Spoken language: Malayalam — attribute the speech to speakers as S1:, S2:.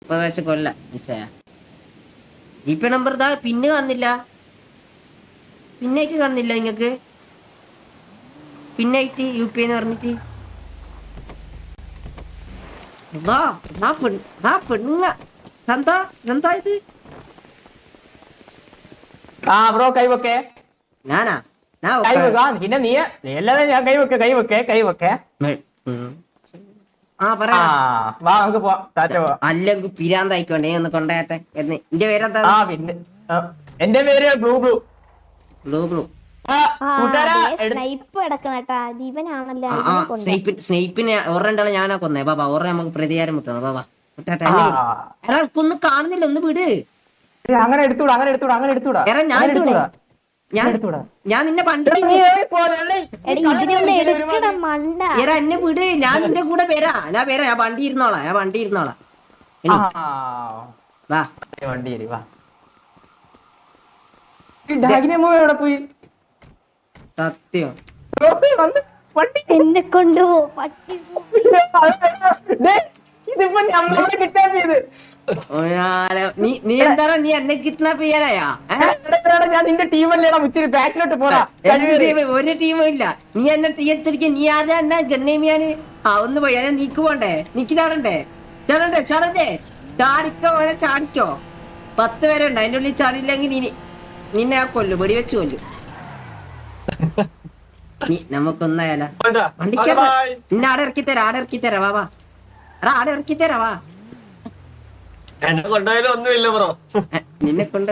S1: ഇപ്പൊ പക്ഷെ കൊല്ല മിസ്സായ ജിപേ നമ്പർ ഇതാ പിന്നെ കാണുന്നില്ല പിന്നായിട്ട് കാണുന്നില്ല നിങ്ങക്ക് പിന്നായിട്ട് UPI എന്ന് പറഞ്ഞിട്ട് പെണ്ണുങ്ങ എന്താ ഇത്
S2: ബ്രോ കൈവൊക്കെ
S1: ഞാനാ
S2: കൈവെക്ക പിന്നെ നീ അല്ലാതെ ഞാൻ കൈവെക്കെ വാ നമുക്ക് പോവാം
S1: അല്ലെങ്കിൽ പിരാന്തായിക്കോണ്ടേ ഒന്ന് കൊണ്ടയട്ടെ എന്ന് എന്റെ പേരെന്താ
S2: പിന്നെ എന്റെ പേര് ബ്ലൂ ബ്ലൂ
S1: ബ്ലൂ ബ്ലൂ സ്നേഹിപ്പിനെ ഒരെണ്ടാളെ ഞാനാ കൊന്നേ ബാബാ ഒരെ നമുക്ക് പ്രതികാരം മുട്ടണം ബാബാ ഒന്നും കാണുന്നില്ല ഒന്ന് വിട്
S2: അങ്ങനെ എടുത്തൂടാ
S1: ഞാൻ നിന്നെ പണ്ട് എന്നെ വിട് ഞാൻ നിന്റെ കൂടെ വരാം ഞാൻ വണ്ടി ഇരുന്നോളാം വാ
S2: വണ്ടി വാ എവിടെ പോയി
S1: സത്യം
S3: എന്നെ കൊണ്ടുപോ
S2: ഇതിപ്പോ നമ്മളെ കിട്ടാൻ ചെയ്ത്
S1: നീ എന്താ നീ എന്നെ കിഡ്നാപ്പ് ചെയ്യാനായാ
S2: ഞാൻ നിന്റെ ടീമല്ലേടാ മുച്ചിരി ബാക്കിലോട്ട് പോടാ
S1: ഒരു ടീമും ഇല്ല നീ എന്നെ തീയടിച്ചടിക്ക നീ ആരാ എന്നെ ഗണ്ണേമിയാന് ഒന്ന് പോയി എന്നെ നീക്ക് പോണ്ടേ നീക്ക് ചാടണ്ടേ ചാടിക്കോ 10 പേരെ ഉണ്ട് അതിന്റെ ഉള്ളിൽ ചാടില്ലെങ്കിൽ നിന്നെ ആ കൊല്ലും വെടി വെച്ച് കൊല്ലും നമുക്കൊന്നായാലോ വണ്ടിക്കാ നിന്നെ ആടെ ഇറക്കി തരാ വാ ആടെ ഇറക്കി തരാ വാ
S4: എന്നെ കൊണ്ടുപോയാലും ഒന്നുമില്ല ബ്രോ
S1: നിന്നെ കൊണ്ട്